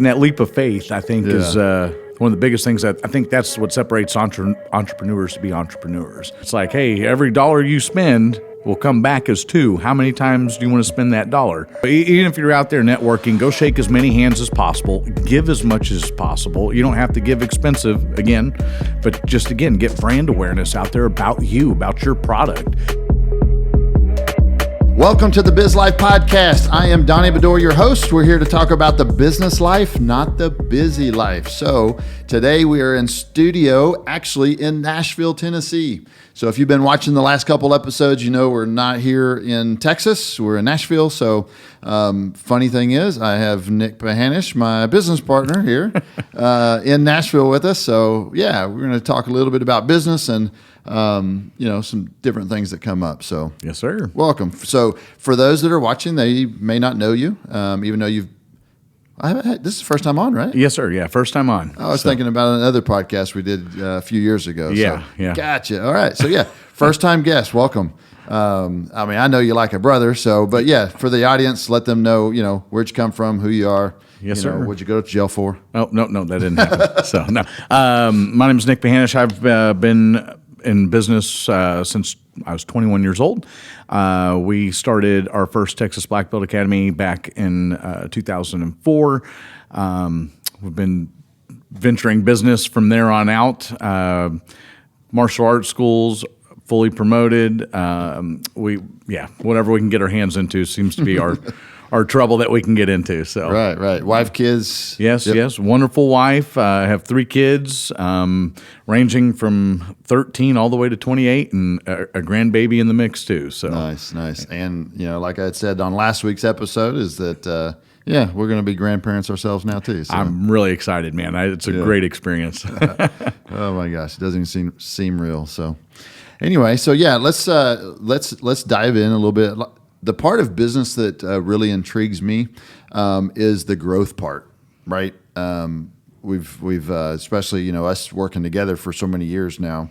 And that leap of faith, I think, is one of the biggest things. That I think that's what separates entrepreneurs to be entrepreneurs. It's like, hey, every dollar you spend will come back as two. How many times do you want to spend that dollar? Even if you're out there networking, go shake as many hands as possible. Give as much as possible. You don't have to give expensive, again, but just, again, get brand awareness out there about you, about your product. Welcome to the Biz Life Podcast. I am Donnie Bedore, your host. We're here to talk about the business life, not the busy life. So today we are in studio, actually in Nashville, Tennessee. So if you've been watching the last couple episodes, you know we're not here in Texas. We're in Nashville. So funny thing is, I have Nick Pahanish, my business partner here in Nashville with us. So yeah, we're going to talk a little bit about business and some different things that come up. So yes, sir. Welcome. So for those that are watching, they may not know you, even though this is the first time on, right? Yes, sir. Yeah, first time on. I was thinking about another podcast we did a few years ago. Yeah, so, yeah. Gotcha. All right. So yeah, first time guest. Welcome. I know you like a brother. So, but yeah, for the audience, let them know, where'd you come from, who you are. Yes, sir. What'd you go to jail for? Oh, no, that didn't happen. So no. My name is Nick Pahanish. I've been in business since I was 21 years old. We started our first Texas Black Belt Academy back in 2004. We've been venturing business from there on out. Martial arts schools, fully promoted. Whatever we can get our hands into seems to be our trouble that we can get into. So right. Wife, kids. Yes, yep. Yes. Wonderful wife. I have 3 kids, ranging from 13 all the way to 28, and a grandbaby in the mix too. So nice. And like I had said on last week's episode, is that we're going to be grandparents ourselves now too. So. I'm really excited, man. It's a great experience. Oh my gosh, it doesn't even seem real. So anyway, let's dive in a little bit. The part of business that really intrigues me is the growth part, right? We've especially us working together for so many years now.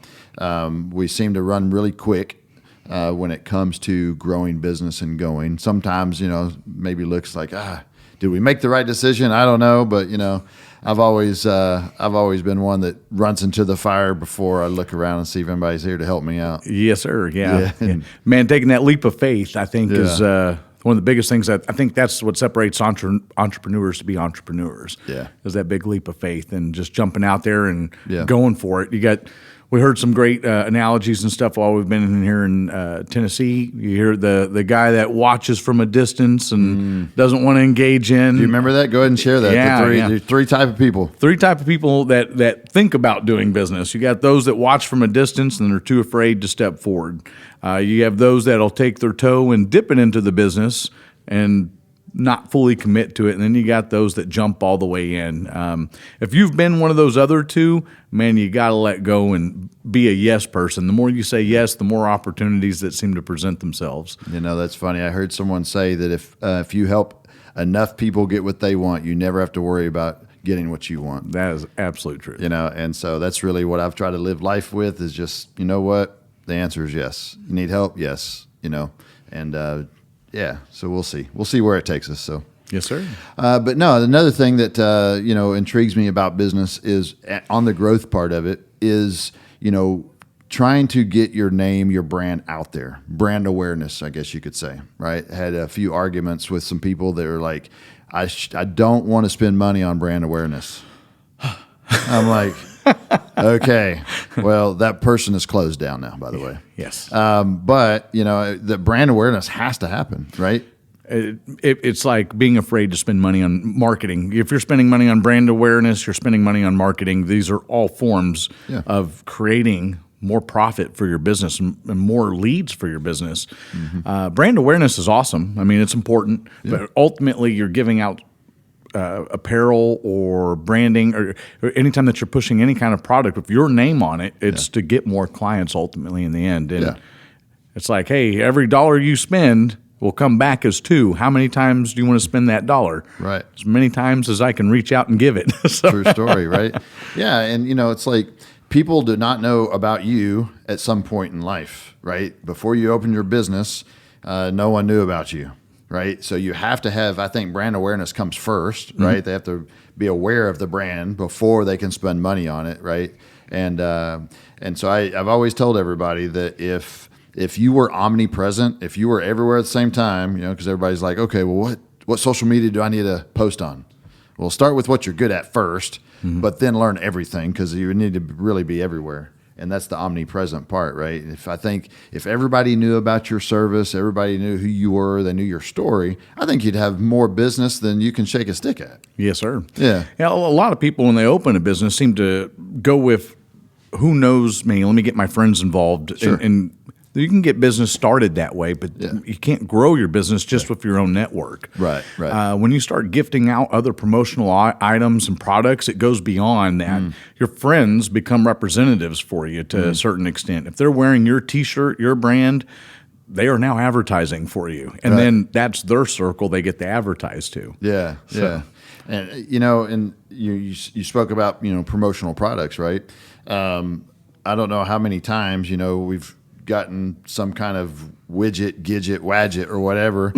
We seem to run really quick when it comes to growing business and going. Sometimes maybe looks like did we make the right decision? I don't know, but I've always been one that runs into the fire before I look around and see if anybody's here to help me out. Yes, sir. Yeah. Man, taking that leap of faith, I think, is one of the biggest things. That I think that's what separates entrepreneurs to be entrepreneurs. Yeah, is that big leap of faith and just jumping out there and going for it. We heard some great analogies and stuff while we've been in here in Tennessee. You hear the guy that watches from a distance and doesn't want to engage in. Do you remember that? Go ahead and share that. The three type of people. 3 type of people that think about doing business. You got those that watch from a distance and they're too afraid to step forward. You have those that'll take their toe and dip it into the business and not fully commit to it, and then you got those that jump all the way in. If you've been one of those other two, man, you got to let go and be a yes person. The more you say yes, the more opportunities that seem to present themselves. That's funny. I heard someone say that if you help enough people get what they want, you never have to worry about getting what you want. That is absolute truth. And so that's really what I've tried to live life with is just, what? The answer is yes. You need help? Yes. So we'll see. We'll see where it takes us. So yes, sir. But no, another thing that intrigues me about business is on the growth part of it is trying to get your name, your brand out there, brand awareness, I guess you could say. Right? Had a few arguments with some people that were like, I don't want to spend money on brand awareness. I'm like, okay, well, that person is closed down now, by the way. Yes. But, the brand awareness has to happen, right? It's like being afraid to spend money on marketing. If you're spending money on brand awareness, you're spending money on marketing. These are all forms of creating more profit for your business and more leads for your business. Mm-hmm. Brand awareness is awesome. I mean, it's important, but ultimately you're giving out apparel or branding or anytime that you're pushing any kind of product with your name on it, it's to get more clients ultimately in the end. And it's like, hey, every dollar you spend will come back as 2. How many times do you want to spend that dollar? Right. As many times as I can reach out and give it. True story, right? Yeah. And, it's like people do not know about you at some point in life, right? Before you open your business, no one knew about you. Right. So you have to have, I think brand awareness comes first, right? They have to be aware of the brand before they can spend money on it, right? And so I've always told everybody that if you were omnipresent, if you were everywhere at the same time, because everybody's like, okay, well, what social media do I need to post on? Well, start with what you're good at first, but then learn everything, because you need to really be everywhere. And that's the omnipresent part, right? If everybody knew about your service, everybody knew who you were, they knew your story, I think you'd have more business than you can shake a stick at. Yes, sir. Yeah. A lot of people, when they open a business, seem to go with, who knows me? Let me get my friends involved. Sure. And you can get business started that way, but you can't grow your business just with your own network. Right. When you start gifting out other promotional items and products, it goes beyond that. Your friends become representatives for you to a certain extent. If they're wearing your T-shirt, your brand, they are now advertising for you. And then that's their circle they get to advertise to. Yeah. And, and you spoke about, promotional products, right? I don't know how many times, we've gotten some kind of widget, gidget, wadget, or whatever,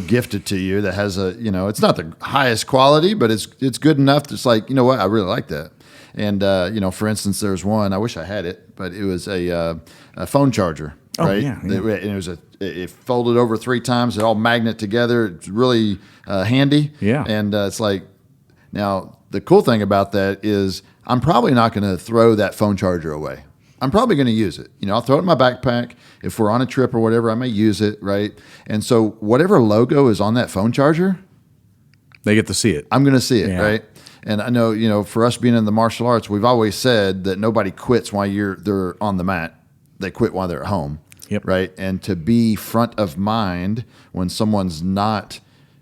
gifted to you that has it's not the highest quality, but it's good enough. It's like, what, I really like that. And for instance, there's one, I wish I had it, but it was a phone charger, right? Yeah. And it folded over 3 times. It all magnet together. It's really handy. Yeah. And it's like, now the cool thing about that is I'm probably not going to throw that phone charger away. I'm probably going to use it. I'll throw it in my backpack. If we're on a trip or whatever, I may use it, right? And so whatever logo is on that phone charger, they get to see it. I'm going to see it, right? And I know, for us being in the martial arts, we've always said that nobody quits while they're on the mat. They quit while they're at home, right? And to be front of mind when someone's not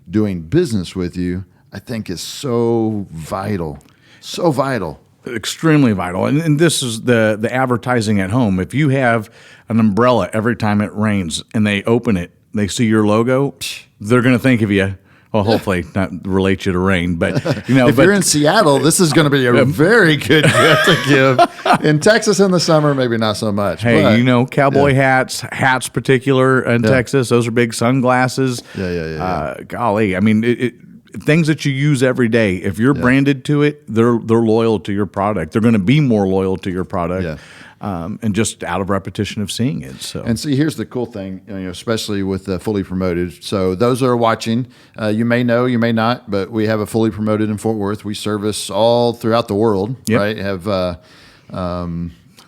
doing business with you, I think is so vital. So vital. Extremely vital. And this is the advertising at home. If you have an umbrella every time it rains and they open it, they see your logo, they're going to think of you. Well, hopefully not relate you to rain, but if you're in Seattle, this is going to be a very good gift to give. In Texas in the summer, maybe not so much. Hey, but, cowboy hats particular in Texas, those are big. Sunglasses. Yeah. Golly, I mean, things that you use every day, if you're branded to it, they're loyal to your product. They're going to be more loyal to your product, and just out of repetition of seeing it. So, and see, here's the cool thing, especially with Fully Promoted. So those that are watching, you may know, you may not, but we have a Fully Promoted in Fort Worth. We service all throughout the world, right? Have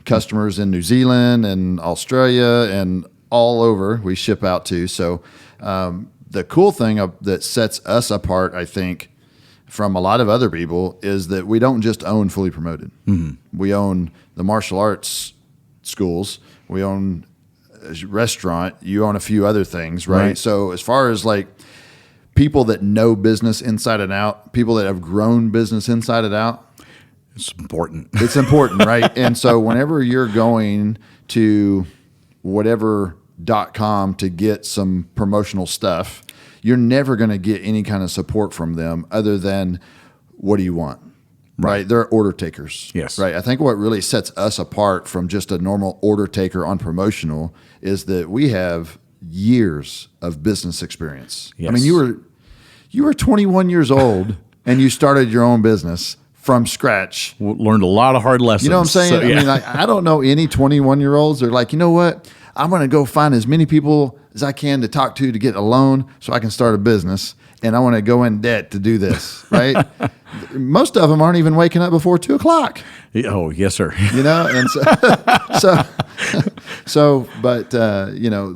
customers in New Zealand and Australia and all over. We ship out to. So. The cool thing that sets us apart, I think, from a lot of other people is that we don't just own Fully Promoted. We own the martial arts schools. We own a restaurant. You own a few other things, right? So as far as like people that know business inside and out, people that have grown business inside and out, it's important. It's important, right? And so whenever you're going to whatever.com to get some promotional stuff, you're never going to get any kind of support from them other than, what do you want? Right? They're order takers. Yes. Right. I think what really sets us apart from just a normal order taker on promotional is that we have years of business experience. Yes. I mean, you were 21 years old and you started your own business from scratch. Learned a lot of hard lessons. You know what I'm saying? So, I mean, I don't know any 21-year-olds. They're like, you know what? I'm going to go find as many people as I can to talk to get a loan so I can start a business. And I want to go in debt to do this, right? Most of them aren't even waking up before 2:00. Oh, yes, sir. And but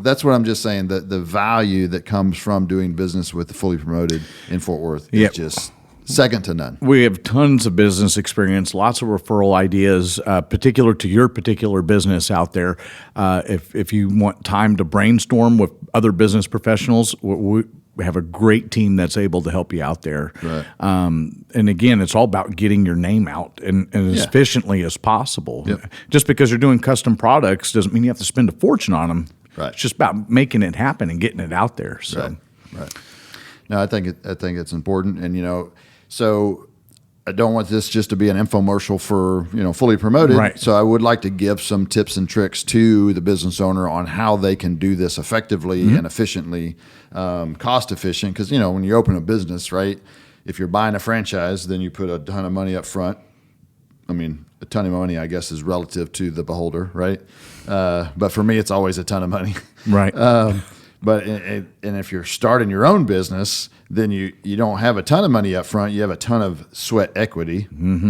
that's what I'm just saying, that the value that comes from doing business with the Fully Promoted in Fort Worth is just second to none. We have tons of business experience, lots of referral ideas, particular to your particular business out there. If you want time to brainstorm with other business professionals, we have a great team that's able to help you out there. Right. And again, it's all about getting your name out and as efficiently as possible. Yep. Just because you're doing custom products doesn't mean you have to spend a fortune on them. Right. It's just about making it happen and getting it out there. So. Right. No, I think it's important, and so I don't want this just to be an infomercial for Fully Promoted. Right. So I would like to give some tips and tricks to the business owner on how they can do this effectively and efficiently, cost efficient. Because when you open a business, right, if you're buying a franchise, then you put a ton of money up front. I mean, a ton of money, I guess, is relative to the beholder, right? But for me, it's always a ton of money. Right. But if you're starting your own business, then you don't have a ton of money up front. You have a ton of sweat equity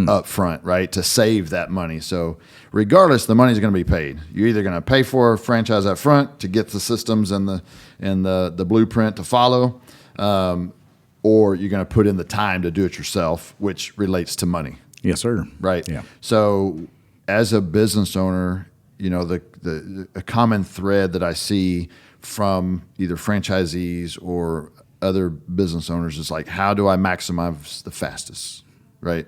up front, right, to save that money. So regardless, the money's going to be paid. You're either going to pay for a franchise up front to get the systems and the blueprint to follow, or you're going to put in the time to do it yourself, which relates to money. Yes, sir. Right. Yeah. So as a business owner, a common thread that I see from either franchisees or other business owners is like, how do I maximize the fastest, right?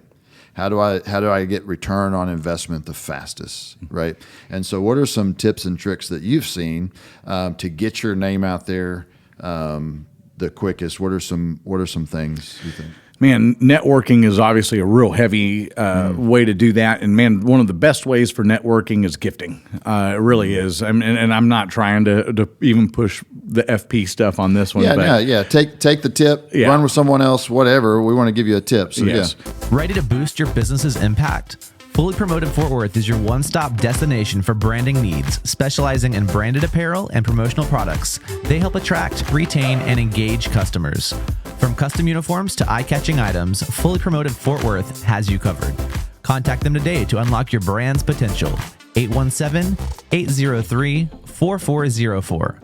How do I get return on investment the fastest, right? And so what are some tips and tricks that you've seen to get your name out there the quickest? What are some things you think? Man, networking is obviously a real heavy way to do that. And man, one of the best ways for networking is gifting. It really is. And I'm not trying to even push the FP stuff on this one. Yeah. Take the tip, run with someone else, whatever. We want to give you a tip. So yes. Ready to boost your business's impact? Fully Promoted Fort Worth is your one-stop destination for branding needs, specializing in branded apparel and promotional products. They help attract, retain, and engage customers. From custom uniforms to eye-catching items, Fully Promoted Fort Worth has you covered. Contact them today to unlock your brand's potential. 817-803-4404.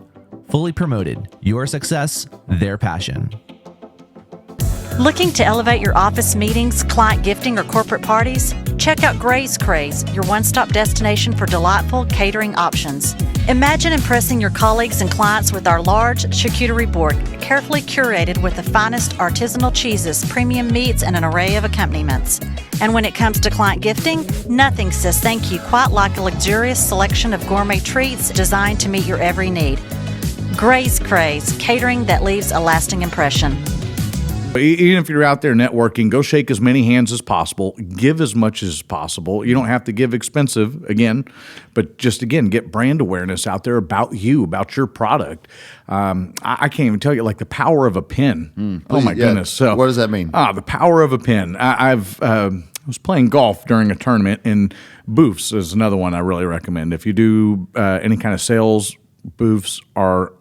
Fully Promoted, your success, their passion. Looking to elevate your office meetings, client gifting, or corporate parties? Check out Gray's Craze, your one-stop destination for delightful catering options. Imagine impressing your colleagues and clients with our large charcuterie board, carefully curated with the finest artisanal cheeses, premium meats, and an array of accompaniments. And when it comes to client gifting, nothing says thank you quite like a luxurious selection of gourmet treats designed to meet your every need. Gray's Craze, catering that leaves a lasting impression. Even if you're out there networking, go shake as many hands as possible. Give as much as possible. You don't have to give expensive, again, but just, again, get brand awareness out there about you, about your product. I can't even tell you, like, the power of a pen. Oh, my goodness. So, what does that mean? The power of a pen. I was playing golf during a tournament, and booths is another one I really recommend. If you do any kind of sales, booths are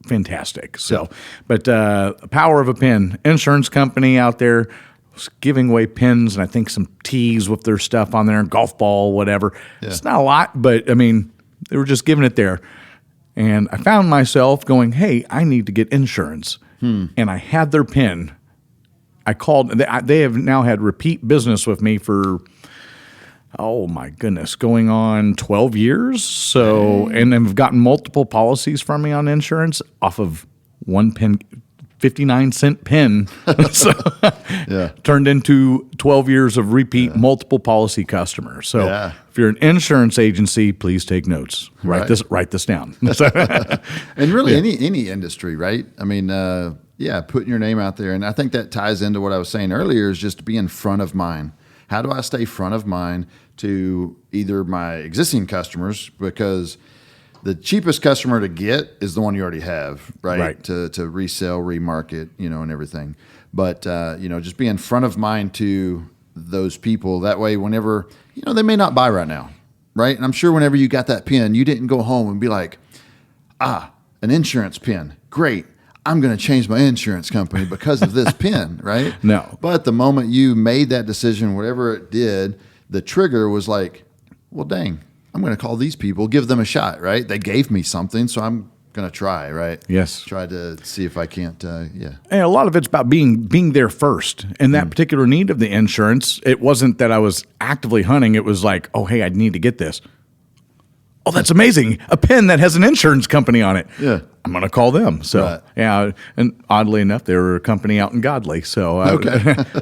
fantastic. So, but power of a pen. Insurance company out there was giving away pens and I think some tees with their stuff on there, golf ball, whatever. Yeah. It's not a lot, but I mean, they were just giving it there. And I found myself going, hey, I need to get insurance. And I had their pen. I called. They have now had repeat business with me for, oh my goodness, going on 12 years. So, and they've gotten multiple policies from me on insurance off of one pen, 59-cent pen. So, turned into 12 years of repeat multiple policy customers. So, if you're an insurance agency, please take notes. Write this down. And really, any industry, right? I mean, putting your name out there, and I think that ties into what I was saying earlier, is just being front of mind. How do I stay front of mind to either my existing customers, because the cheapest customer to get is the one you already have, right? To resell, remarket, and everything. But, just being front of mind to those people. That way, whenever, they may not buy right now, right? And I'm sure whenever you got that pen, you didn't go home and be like, an insurance pen, great. I'm going to change my insurance company because of this pen, right? No. But the moment you made that decision, whatever it did, the trigger was like, well, dang, I'm going to call these people, give them a shot, right? They gave me something, so I'm going to try, right? Yes. Try to see if I can't, And a lot of it's about being there first. And that particular need of the insurance, it wasn't that I was actively hunting. It was like, oh, hey, I need to get this. Oh, that's amazing. A pen that has an insurance company on it. Yeah. I'm going to call them. So, and oddly enough, they were a company out in Godley. So, I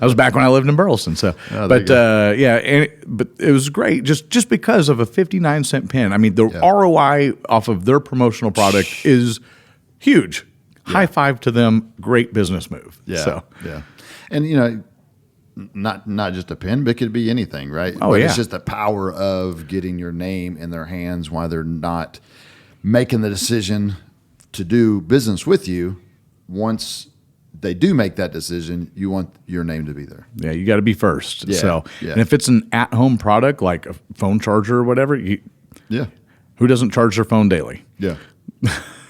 was back when I lived in Burleson. So, but it was great just because of a 59-cent pen. I mean, the ROI off of their promotional product is huge. High five to them. Great business move. Yeah. So, and, not just a pen, but it could be anything, right? Oh, but it's just the power of getting your name in their hands while they're not making the decision to do business with you. Once they do make that decision, you want your name to be there. Yeah, you got to be first. Yeah, So, yeah. and if it's an at-home product like a phone charger or whatever, who doesn't charge their phone daily? Yeah.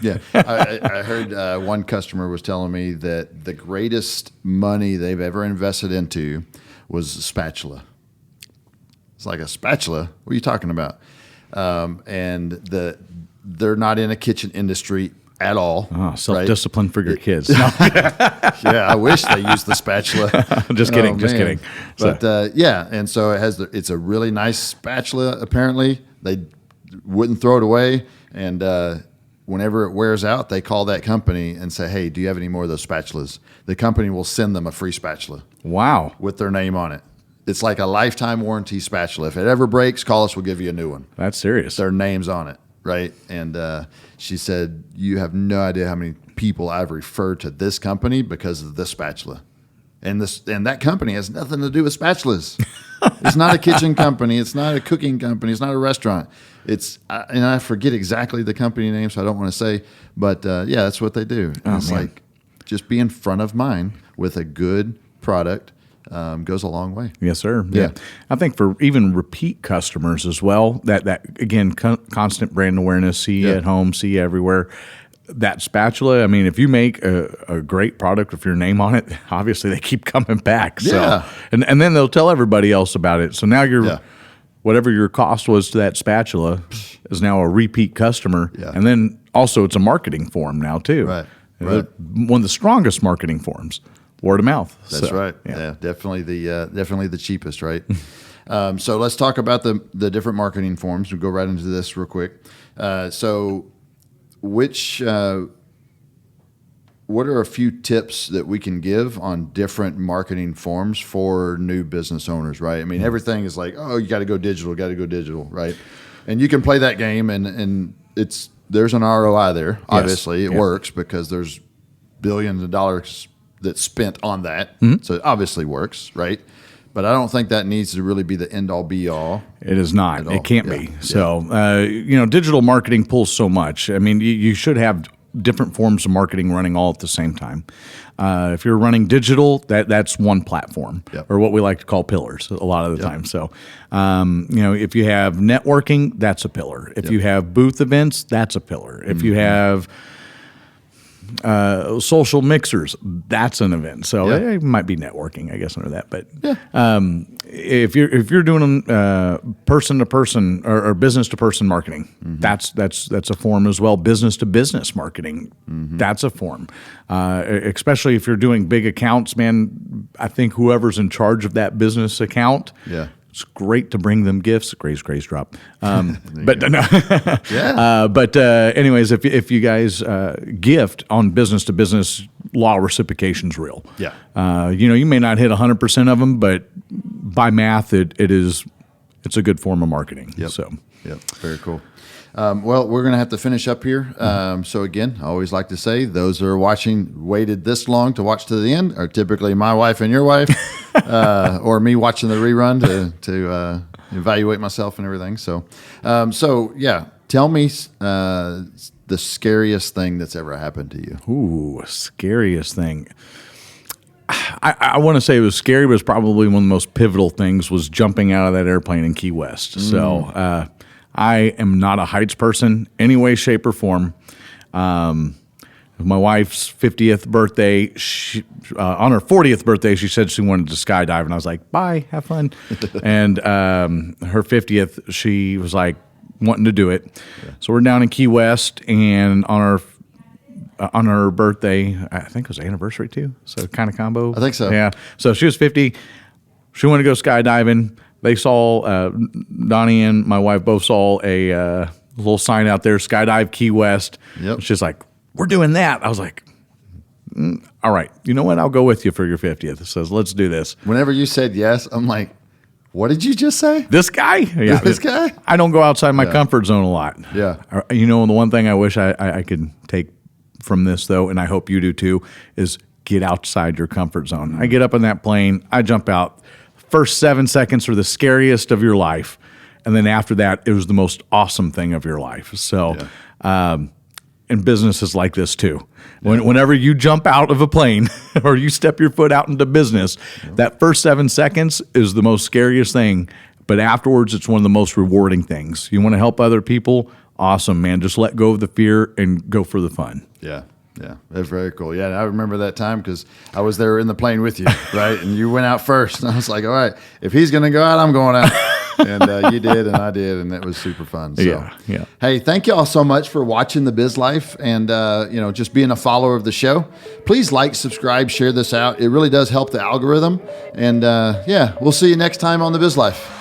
Yeah. I heard one customer was telling me that the greatest money they've ever invested into was a spatula. It's like, a spatula? What are you talking about? And they're not in a kitchen industry at all. Oh, self-discipline for your kids. Yeah, I wish they used the spatula. Just kidding, just kidding. But and so it's a really nice spatula. Apparently, they wouldn't throw it away, and whenever it wears out, they call that company and say, "Hey, do you have any more of those spatulas?" The company will send them a free spatula. Wow, with their name on it. It's like a lifetime warranty spatula. If it ever breaks, call us. We'll give you a new one. That's serious. Their name's on it. Right. And she said, you have no idea how many people I've referred to this company because of this spatula. And that company has nothing to do with spatulas. It's not a kitchen company. It's not a cooking company. It's not a restaurant. And I forget exactly the company name, so I don't want to say. But, that's what they do. It's like just being front of mind with a good product goes a long way. Yes, sir. Yeah. I think for even repeat customers as well, that again, constant brand awareness, see you at home, see you everywhere. That spatula, I mean, if you make a great product with your name on it, obviously they keep coming back. So, yeah. And then they'll tell everybody else about it. So now whatever your cost was to that spatula is now a repeat customer. Yeah. And then also it's a marketing form now too. Right. One of the strongest marketing forms. Word of mouth. That's right. Yeah, definitely the cheapest, right? So let's talk about the different marketing forms. We'll go right into this real quick. So what are a few tips that we can give on different marketing forms for new business owners, right? I mean, everything is like, oh, you got to go digital, right? And you can play that game, and there's an ROI there. Yes. Obviously, it works because there's billions of dollars that's spent on that. Mm-hmm. So it obviously works, right? But I don't think that needs to really be the end-all, be-all. It is not. It can't be. So, digital marketing pulls so much. I mean, you should have different forms of marketing running all at the same time. If you're running digital, that's one platform, or what we like to call pillars a lot of the time. So, if you have networking, that's a pillar. If you have booth events, that's a pillar. If you have social mixers, that's an event. So it might be networking, I guess, under that. But if you're doing person to person or business to person marketing, that's a form as well. Business to business marketing, that's a form. Especially if you're doing big accounts, man. I think whoever's in charge of that business account. It's great to bring them gifts. Grace drop. But anyways, if you guys gift on business to business, law reciprocation's real. Yeah. You may not hit 100% of them, but by math, it's a good form of marketing. Yep. So. Yep. Very cool. Well, we're going to have to finish up here. So again, I always like to say those that are waited this long to watch to the end are typically my wife and your wife, or me watching the rerun to evaluate myself and everything. So tell me the scariest thing that's ever happened to you. Ooh, scariest thing. I want to say it was scary, but it's probably one of the most pivotal things was jumping out of that airplane in Key West. So, I am not a heights person, any way, shape, or form. My wife's 50th birthday, on her 40th birthday, she said she wanted to skydive, and I was like, bye, have fun. And her 50th, she was like wanting to do it. Yeah. So we're down in Key West, and on her birthday, I think it was anniversary too, so kind of combo. I think so. Yeah. So she was 50. She wanted to go skydiving. They saw, Donnie and my wife both saw a little sign out there, Skydive Key West. Yep. She's like, we're doing that. I was like, all right, you know what? I'll go with you for your 50th. It says, let's do this. Whenever you said yes, I'm like, what did you just say? This guy? Yeah. This guy? I don't go outside my comfort zone a lot. Yeah. The one thing I wish I could take from this, though, and I hope you do too, is get outside your comfort zone. I get up in that plane, I jump out. First 7 seconds are the scariest of your life. And then after that, it was the most awesome thing of your life. So, and business is like this too. Whenever you jump out of a plane or you step your foot out into business, that first 7 seconds is the most scariest thing. But afterwards, it's one of the most rewarding things. You want to help other people? Awesome, man. Just let go of the fear and go for the fun. Yeah. Yeah, that's very cool. Yeah, I remember that time because I was there in the plane with you, right? And you went out first. And I was like, all right, if he's going to go out, I'm going out. And you did, and I did, and it was super fun. So, yeah. Hey, thank you all so much for watching the Biz Life and, just being a follower of the show. Please like, subscribe, share this out. It really does help the algorithm. And, we'll see you next time on the Biz Life.